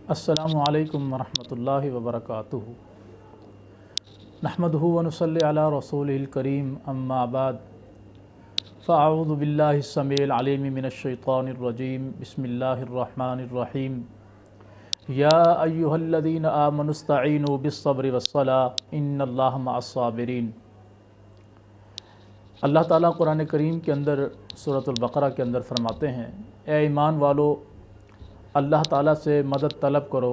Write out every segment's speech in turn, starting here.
السلام علیکم ورحمۃ اللہ وبرکاتہ۔ نحمدہ ونصلی علی رسولہ الکریم، اما بعد فاعوذ باللہ السمیع العلیم من الشیطان الرجیم، بسم اللہ الرحمن الرحیم۔ یا ایہا الذین آمنوا استعینوا بالصبر والصلاۃ ان اللہ مع الصابرین۔ اللہ تعالیٰ قرآن کریم کے اندر سورۃ البقرہ کے اندر فرماتے ہیں، اے ایمان والو، اللہ تعالیٰ سے مدد طلب کرو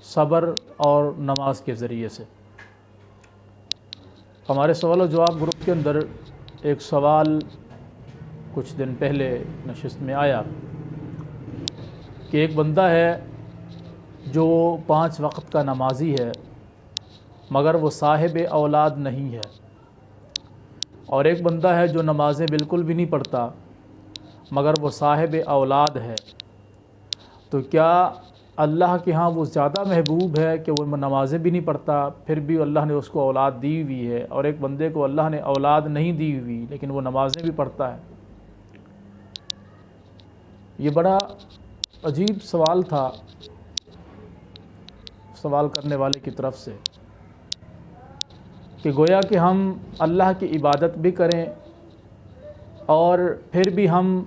صبر اور نماز کے ذریعے سے۔ ہمارے سوال و جواب گروپ کے اندر ایک سوال کچھ دن پہلے نشست میں آیا کہ ایک بندہ ہے جو 5 وقت کا نمازی ہے مگر وہ صاحب اولاد نہیں ہے، اور ایک بندہ ہے جو نمازیں بالکل بھی نہیں پڑھتا مگر وہ صاحب اولاد ہے، تو کیا اللہ کے ہاں وہ زیادہ محبوب ہے کہ وہ نمازیں بھی نہیں پڑھتا پھر بھی اللہ نے اس کو اولاد دی ہوئی ہے، اور ایک بندے کو اللہ نے اولاد نہیں دی ہوئی لیکن وہ نمازیں بھی پڑھتا ہے؟ یہ بڑا عجیب سوال تھا سوال کرنے والے کی طرف سے، کہ گویا کہ ہم اللہ کی عبادت بھی کریں اور پھر بھی ہم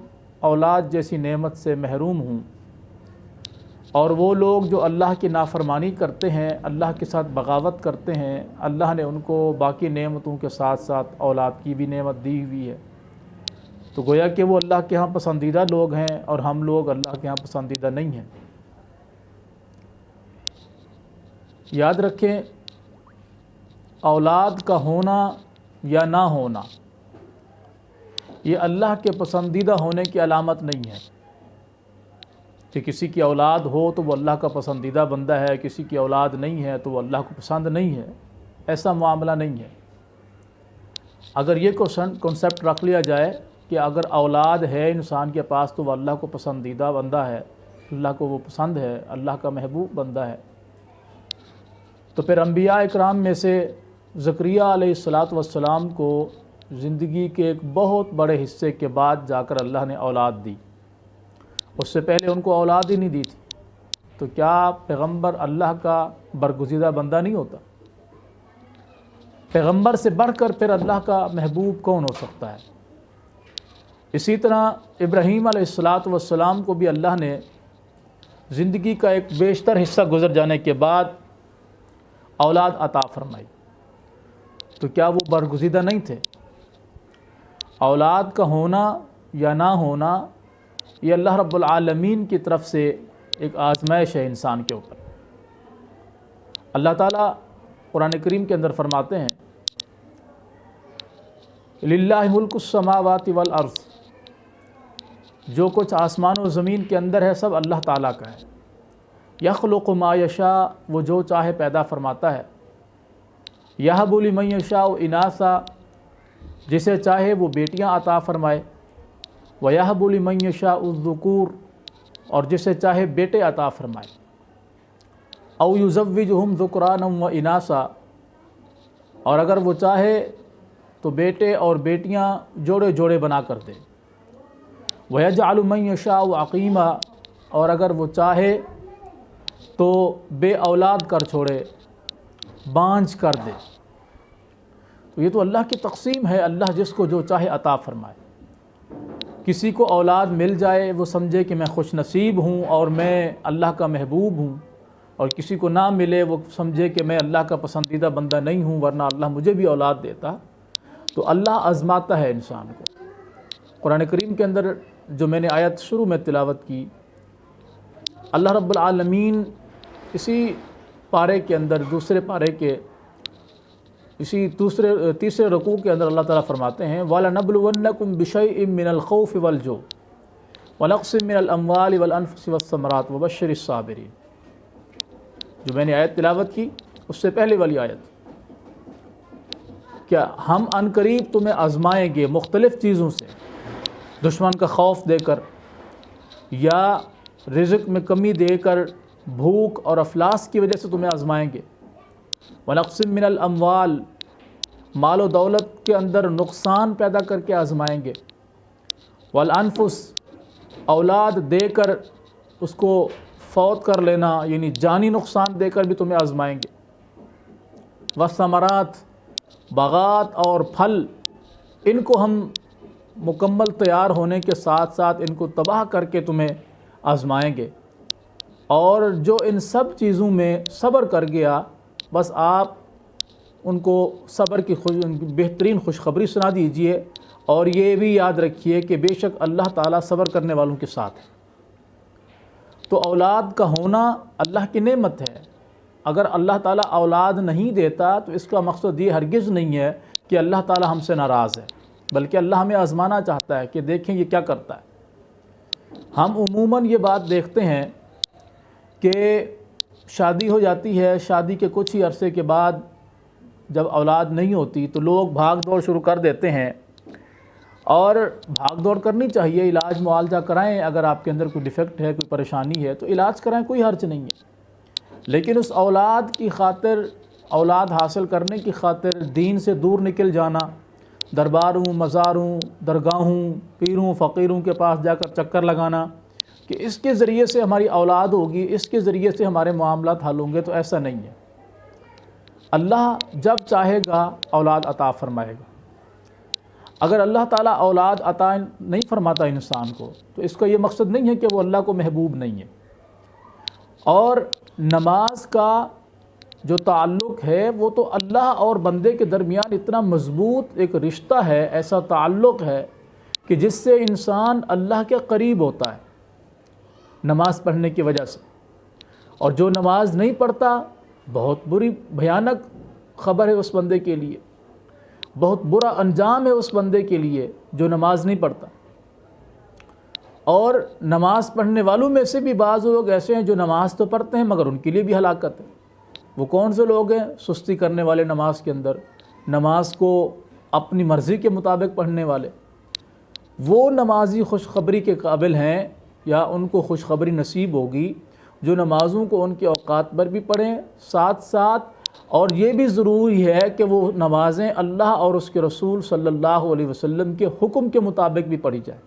اولاد جیسی نعمت سے محروم ہوں، اور وہ لوگ جو اللہ کی نافرمانی کرتے ہیں، اللہ کے ساتھ بغاوت کرتے ہیں، اللہ نے ان کو باقی نعمتوں کے ساتھ ساتھ اولاد کی بھی نعمت دی ہوئی ہے، تو گویا کہ وہ اللہ کے ہاں پسندیدہ لوگ ہیں اور ہم لوگ اللہ کے ہاں پسندیدہ نہیں ہیں۔ یاد رکھیں، اولاد کا ہونا یا نہ ہونا یہ اللہ کے پسندیدہ ہونے کی علامت نہیں ہے کہ کسی کی اولاد ہو تو وہ اللہ کا پسندیدہ بندہ ہے، کسی کی اولاد نہیں ہے تو وہ اللہ کو پسند نہیں ہے، ایسا معاملہ نہیں ہے۔ اگر یہ کنسیپٹ رکھ لیا جائے کہ اگر اولاد ہے انسان کے پاس تو وہ اللہ کو پسندیدہ بندہ ہے، اللہ کو وہ پسند ہے، اللہ کا محبوب بندہ ہے، تو پھر انبیاء اکرام میں سے زکریا علیہ السلام کو زندگی کے ایک بہت بڑے حصے کے بعد جا کر اللہ نے اولاد دی، اس سے پہلے ان کو اولاد ہی نہیں دی تھی، تو کیا پیغمبر اللہ کا برگزیدہ بندہ نہیں ہوتا؟ پیغمبر سے بڑھ کر پھر اللہ کا محبوب کون ہو سکتا ہے؟ اسی طرح ابراہیم علیہ السلام کو بھی اللہ نے زندگی کا ایک بیشتر حصہ گزر جانے کے بعد اولاد عطا فرمائی، تو کیا وہ برگزیدہ نہیں تھے؟ اولاد کا ہونا یا نہ ہونا یہ اللہ رب العالمین کی طرف سے ایک آزمائش ہے انسان کے اوپر۔ اللہ تعالیٰ قرآن کریم کے اندر فرماتے ہیں، للہ ملک السماوات والارض، جو کچھ آسمان و زمین کے اندر ہے سب اللہ تعالیٰ کا ہے۔ یخلق ما یشاء، وہ جو چاہے پیدا فرماتا ہے۔ یہب لمن یشاء اناثا، جسے چاہے وہ بیٹیاں عطا فرمائے۔ وَيَهَبُ لِمَن يَشَاءُ الذُّكُورَ، اور جسے چاہے بیٹے عطا فرمائے۔ أَوْ يُزَوِّجُهُمْ ذُكْرَانًا وَإِنَاثًا، اور اگر وہ چاہے تو بیٹے اور بیٹیاں جوڑے جوڑے بنا کر دے۔ وَيَجْعَلُ مَن يَشَاءُ عَقِيمًا، اور اگر وہ چاہے تو بے اولاد کر چھوڑے، بانجھ کر دے۔ تو یہ تو اللہ کی تقسیم ہے، اللہ جس کو جو چاہے عطا فرمائے۔ کسی کو اولاد مل جائے وہ سمجھے کہ میں خوش نصیب ہوں اور میں اللہ کا محبوب ہوں، اور کسی کو نہ ملے وہ سمجھے کہ میں اللہ کا پسندیدہ بندہ نہیں ہوں ورنہ اللہ مجھے بھی اولاد دیتا۔ تو اللہ آزماتا ہے انسان کو۔ قرآن کریم کے اندر جو میں نے آیت شروع میں تلاوت کی، اللہ رب العالمین اسی پارے کے اندر دوسرے پارے کے اسی تیسرے رکوع کے اندر اللہ تعالیٰ فرماتے ہیں، وَلَنَبْلُوَنَّكُمْ بِشَيْءٍ مِّنَ الْخَوْفِ وَالْجُوعِ وَنَقْصٍ مِّنَ الْأَمْوَالِ وَالْأَنفُسِ وَالثَّمَرَاتِ وَبَشِّرِ الصَّابِرِينَ۔ جو میں نے آیت تلاوت کی اس سے پہلے والی آیت، کیا ہم عنقریب تمہیں آزمائیں گے مختلف چیزوں سے، دشمن کا خوف دے کر، یا رزق میں کمی دے کر، بھوک اور افلاس کی وجہ سے تمہیں آزمائیں گے۔ وَنَقْصٍ مِّنَ الْأَمْوَالِ، مال و دولت کے اندر نقصان پیدا کر کے آزمائیں گے۔ والانفس، اولاد دے کر اس کو فوت کر لینا یعنی جانی نقصان دے کر بھی تمہیں آزمائیں گے۔ والثمرات، باغات اور پھل، ان کو ہم مکمل تیار ہونے کے ساتھ ساتھ ان کو تباہ کر کے تمہیں آزمائیں گے، اور جو ان سب چیزوں میں صبر کر گیا بس آپ ان کو صبر کی بہترین خوشخبری سنا دیجئے، اور یہ بھی یاد رکھیے کہ بے شک اللہ تعالیٰ صبر کرنے والوں کے ساتھ ہے۔ تو اولاد کا ہونا اللہ کی نعمت ہے۔ اگر اللہ تعالیٰ اولاد نہیں دیتا تو اس کا مقصد یہ ہرگز نہیں ہے کہ اللہ تعالیٰ ہم سے ناراض ہے، بلکہ اللہ ہمیں آزمانا چاہتا ہے کہ دیکھیں یہ کیا کرتا ہے۔ ہم عموماً یہ بات دیکھتے ہیں کہ شادی ہو جاتی ہے، شادی کے کچھ ہی عرصے کے بعد جب اولاد نہیں ہوتی تو لوگ بھاگ دوڑ شروع کر دیتے ہیں، اور بھاگ دوڑ کرنی چاہیے، علاج معالجہ کرائیں، اگر آپ کے اندر کوئی ڈیفیکٹ ہے، کوئی پریشانی ہے تو علاج کرائیں، کوئی حرج نہیں ہے، لیکن اس اولاد کی خاطر، اولاد حاصل کرنے کی خاطر دین سے دور نکل جانا، درباروں، مزاروں، درگاہوں، پیروں، فقیروں کے پاس جا کر چکر لگانا کہ اس کے ذریعے سے ہماری اولاد ہوگی، اس کے ذریعے سے ہمارے معاملات حل ہوں گے، تو ایسا نہیں ہے۔ اللہ جب چاہے گا اولاد عطا فرمائے گا۔ اگر اللہ تعالیٰ اولاد عطا نہیں فرماتا انسان کو تو اس کا یہ مقصد نہیں ہے کہ وہ اللہ کو محبوب نہیں ہے۔ اور نماز کا جو تعلق ہے وہ تو اللہ اور بندے کے درمیان اتنا مضبوط ایک رشتہ ہے، ایسا تعلق ہے کہ جس سے انسان اللہ کے قریب ہوتا ہے نماز پڑھنے کی وجہ سے۔ اور جو نماز نہیں پڑھتا، بہت بری بھیانک خبر ہے اس بندے کے لیے، بہت برا انجام ہے اس بندے کے لیے جو نماز نہیں پڑھتا۔ اور نماز پڑھنے والوں میں سے بھی بعض لوگ ایسے ہیں جو نماز تو پڑھتے ہیں مگر ان کے لیے بھی ہلاکت ہے۔ وہ کون سے لوگ ہیں؟ سستی کرنے والے نماز کے اندر، نماز کو اپنی مرضی کے مطابق پڑھنے والے۔ وہ نمازی خوشخبری کے قابل ہیں یا ان کو خوشخبری نصیب ہوگی جو نمازوں کو ان کے اوقات پر بھی پڑھیں، ساتھ ساتھ اور یہ بھی ضروری ہے کہ وہ نمازیں اللہ اور اس کے رسول صلی اللہ علیہ وسلم کے حکم کے مطابق بھی پڑھی جائیں،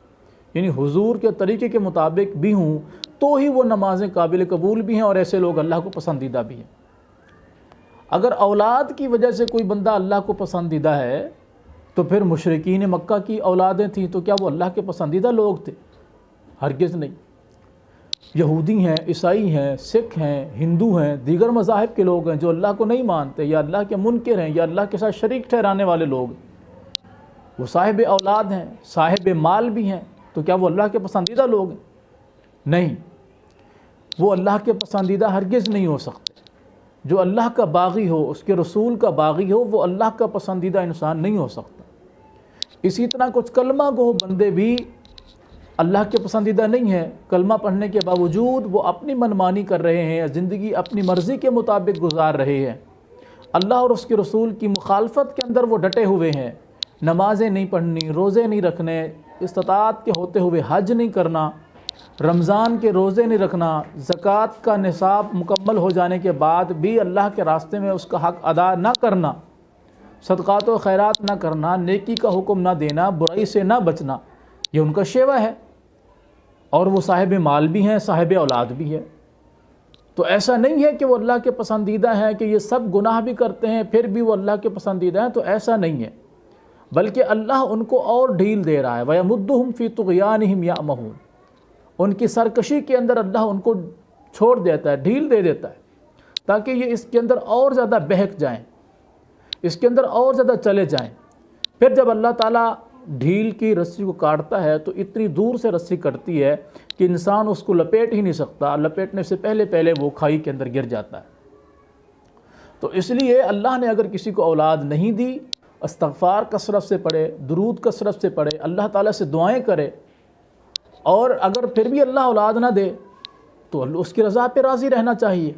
یعنی حضور کے طریقے کے مطابق بھی ہوں تو ہی وہ نمازیں قابل قبول بھی ہیں اور ایسے لوگ اللہ کو پسندیدہ بھی ہیں۔ اگر اولاد کی وجہ سے کوئی بندہ اللہ کو پسندیدہ ہے تو پھر مشرکین مکہ کی اولادیں تھیں تو کیا وہ اللہ کے پسندیدہ لوگ تھے؟ ہرگز نہیں۔ یہودی ہیں، عیسائی ہیں، سکھ ہیں، ہندو ہیں، دیگر مذاہب کے لوگ ہیں جو اللہ کو نہیں مانتے یا اللہ کے منکر ہیں یا اللہ کے ساتھ شریک ٹھہرانے والے لوگ، وہ صاحب اولاد ہیں، صاحب مال بھی ہیں، تو کیا وہ اللہ کے پسندیدہ لوگ ہیں؟ نہیں، وہ اللہ کے پسندیدہ ہرگز نہیں ہو سکتے۔ جو اللہ کا باغی ہو، اس کے رسول کا باغی ہو، وہ اللہ کا پسندیدہ انسان نہیں ہو سکتا۔ اسی طرح کچھ کلمہ گو بندے بھی اللہ کے پسندیدہ نہیں ہیں، کلمہ پڑھنے کے باوجود وہ اپنی منمانی کر رہے ہیں، زندگی اپنی مرضی کے مطابق گزار رہے ہیں، اللہ اور اس کے رسول کی مخالفت کے اندر وہ ڈٹے ہوئے ہیں، نمازیں نہیں پڑھنی، روزے نہیں رکھنے، استطاعت کے ہوتے ہوئے حج نہیں کرنا، رمضان کے روزے نہیں رکھنا، زکوٰۃ کا نصاب مکمل ہو جانے کے بعد بھی اللہ کے راستے میں اس کا حق ادا نہ کرنا، صدقات و خیرات نہ کرنا، نیکی کا حکم نہ دینا، برائی سے نہ بچنا، یہ ان کا شیوہ ہے، اور وہ صاحب مال بھی ہیں، صاحب اولاد بھی ہے۔ تو ایسا نہیں ہے کہ وہ اللہ کے پسندیدہ ہیں کہ یہ سب گناہ بھی کرتے ہیں پھر بھی وہ اللہ کے پسندیدہ ہیں، تو ایسا نہیں ہے، بلکہ اللہ ان کو اور ڈھیل دے رہا ہے۔ وَيَمُدُّهُمْ فِي طُغْيَانِهِمْ يَعْمَهُونَ، ان کی سرکشی کے اندر اللہ ان کو چھوڑ دیتا ہے، ڈھیل دے دیتا ہے تاکہ یہ اس کے اندر اور زیادہ بہک جائیں، اس کے اندر اور زیادہ چلے جائیں۔ پھر جب اللہ تعالیٰ ڈھیل کی رسی کو کاٹتا ہے تو اتنی دور سے رسی کٹتی ہے کہ انسان اس کو لپیٹ ہی نہیں سکتا، لپیٹنے سے پہلے وہ کھائی کے اندر گر جاتا ہے۔ تو اس لیے اللہ نے اگر کسی کو اولاد نہیں دی، استغفار کثرت سے پڑھے، درود کثرت سے پڑھے، اللہ تعالیٰ سے دعائیں کرے، اور اگر پھر بھی اللہ اولاد نہ دے تو اس کی رضا پہ راضی رہنا چاہیے۔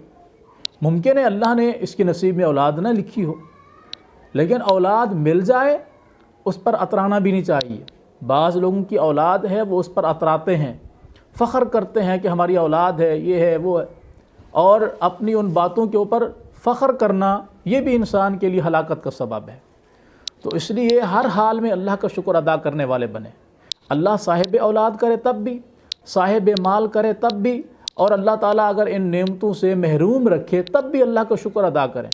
ممکن ہے اللہ نے اس کے نصیب میں اولاد نہ لکھی ہو، لیکن اولاد مل جائے اس پر اترانا بھی نہیں چاہیے۔ بعض لوگوں کی اولاد ہے وہ اس پر اتراتے ہیں، فخر کرتے ہیں کہ ہماری اولاد ہے، یہ ہے، وہ ہے، اور اپنی ان باتوں کے اوپر فخر کرنا یہ بھی انسان کے لیے ہلاکت کا سبب ہے۔ تو اس لیے ہر حال میں اللہ کا شکر ادا کرنے والے بنے۔ اللہ صاحب اولاد کرے تب بھی، صاحب مال کرے تب بھی، اور اللہ تعالیٰ اگر ان نعمتوں سے محروم رکھے تب بھی اللہ کا شکر ادا کریں،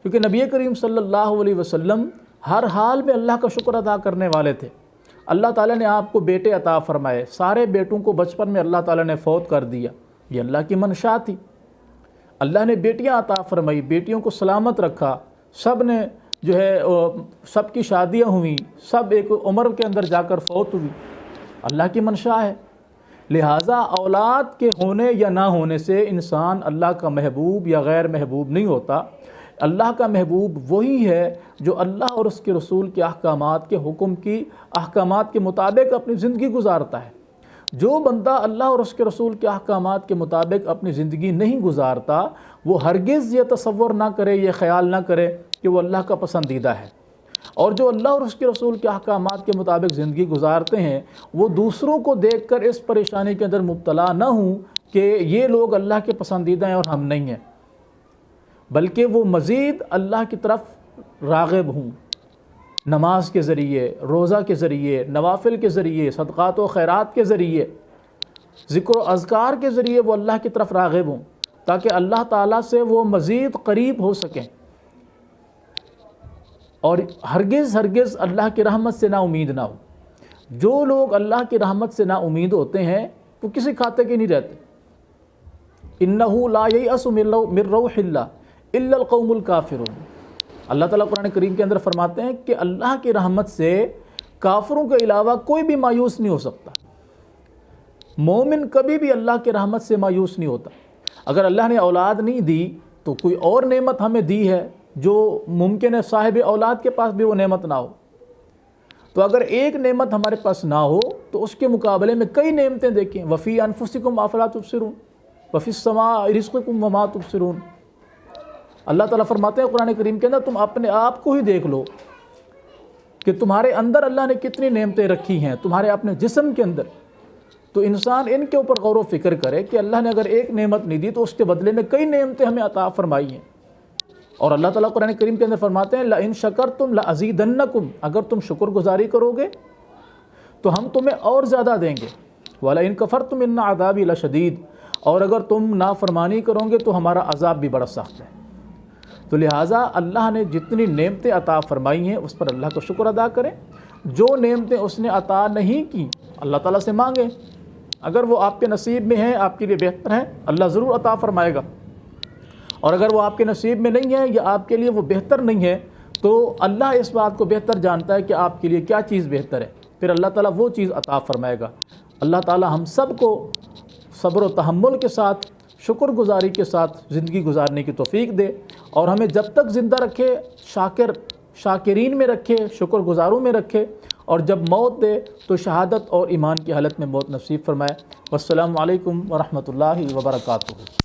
کیونکہ نبی کریم صلی اللہ علیہ وسلم ہر حال میں اللہ کا شکر ادا کرنے والے تھے۔ اللہ تعالیٰ نے آپ کو بیٹے عطا فرمائے، سارے بیٹوں کو بچپن میں اللہ تعالیٰ نے فوت کر دیا، یہ اللہ کی منشا تھی۔ اللہ نے بیٹیاں عطا فرمائی، بیٹیوں کو سلامت رکھا، سب نے جو ہے سب کی شادیاں ہوئیں، سب ایک عمر کے اندر جا کر فوت ہوئی، اللہ کی منشا ہے۔ لہٰذا اولاد کے ہونے یا نہ ہونے سے انسان اللہ کا محبوب یا غیر محبوب نہیں ہوتا۔ اللہ کا محبوب وہی ہے جو اللہ اور اس کے رسول کے احکامات کے حکم کی احکامات کے مطابق اپنی زندگی گزارتا ہے۔ جو بندہ اللہ اور اس کے رسول کے احکامات کے مطابق اپنی زندگی نہیں گزارتا، وہ ہرگز یہ تصور نہ کرے، یہ خیال نہ کرے کہ وہ اللہ کا پسندیدہ ہے۔ اور جو اللہ اور اس کے رسول کے احکامات کے مطابق زندگی گزارتے ہیں، وہ دوسروں کو دیکھ کر اس پریشانی کے اندر مبتلا نہ ہوں کہ یہ لوگ اللہ کے پسندیدہ ہیں اور ہم نہیں ہیں، بلکہ وہ مزید اللہ کی طرف راغب ہوں، نماز کے ذریعے، روزہ کے ذریعے، نوافل کے ذریعے، صدقات و خیرات کے ذریعے، ذکر و اذکار کے ذریعے وہ اللہ کی طرف راغب ہوں، تاکہ اللہ تعالیٰ سے وہ مزید قریب ہو سکیں اور ہرگز اللہ کی رحمت سے نا امید نہ ہو۔ جو لوگ اللہ کی رحمت سے نا امید ہوتے ہیں وہ کسی کھاتے کے نہیں رہتے۔ اِنَّهُ لَا يَيْأَسُ مِن رَّوْحِ اللَّهِ إِلَّا الْقَوْمُ الْكَافِرُونَ۔ اللہ تعالیٰ قرآن کریم کے اندر فرماتے ہیں کہ اللہ کی رحمت سے کافروں کے علاوہ کوئی بھی مایوس نہیں ہو سکتا۔ مومن کبھی بھی اللہ کی رحمت سے مایوس نہیں ہوتا۔ اگر اللہ نے اولاد نہیں دی تو کوئی اور نعمت ہمیں دی ہے جو ممکن ہے صاحب اولاد کے پاس بھی وہ نعمت نہ ہو۔ تو اگر ایک نعمت ہمارے پاس نہ ہو تو اس کے مقابلے میں کئی نعمتیں دیکھیں۔ وَفِي أَنفُسِكُمْ أَفَلَا تُبْصِرُونَ وَفِي السَّمَاءِ رِزْقُكُمْ وَمَا تُبْصِرُونَ۔ اللہ تعالیٰ فرماتے ہیں قرآن کریم کے اندر، تم اپنے آپ کو ہی دیکھ لو کہ تمہارے اندر اللہ نے کتنی نعمتیں رکھی ہیں، تمہارے اپنے جسم کے اندر۔ تو انسان ان کے اوپر غور و فکر کرے کہ اللہ نے اگر ایک نعمت نہیں دی تو اس کے بدلے میں کئی نعمتیں ہمیں عطا فرمائی ہیں۔ اور اللہ تعالیٰ قرآن کریم کے اندر فرماتے ہیں لَإِن شَكَرْتُمْ لَأَزِيدَنَّكُمْ، اگر تم شکر گزاری کرو گے تو ہم تمہیں اور زیادہ دیں گے، وَلَئِن كَفَرْتُمْ إِنَّ عَذَابِي لَشَدِيدٌ، اور اگر تم نافرمانی کرو گے تو ہمارا عذاب بھی بڑا سخت ہے۔ تو لہٰذا اللہ نے جتنی نعمتیں عطا فرمائی ہیں اس پر اللہ کا شکر ادا کریں۔ جو نعمتیں اس نے عطا نہیں کی اللہ تعالیٰ سے مانگیں، اگر وہ آپ کے نصیب میں ہیں، آپ کے لیے بہتر ہیں، اللہ ضرور عطا فرمائے گا، اور اگر وہ آپ کے نصیب میں نہیں ہے یا آپ کے لیے وہ بہتر نہیں ہے تو اللہ اس بات کو بہتر جانتا ہے کہ آپ کے لیے کیا چیز بہتر ہے، پھر اللہ تعالیٰ وہ چیز عطا فرمائے گا۔ اللہ تعالیٰ ہم سب کو صبر و تحمل کے ساتھ، شکر گزاری کے ساتھ زندگی گزارنے کی توفیق دے، اور ہمیں جب تک زندہ رکھے شاکرین میں رکھے، شکر گزاروں میں رکھے، اور جب موت دے تو شہادت اور ایمان کی حالت میں موت نصیب فرمائے۔ والسلام علیکم ورحمۃ اللہ وبرکاتہ۔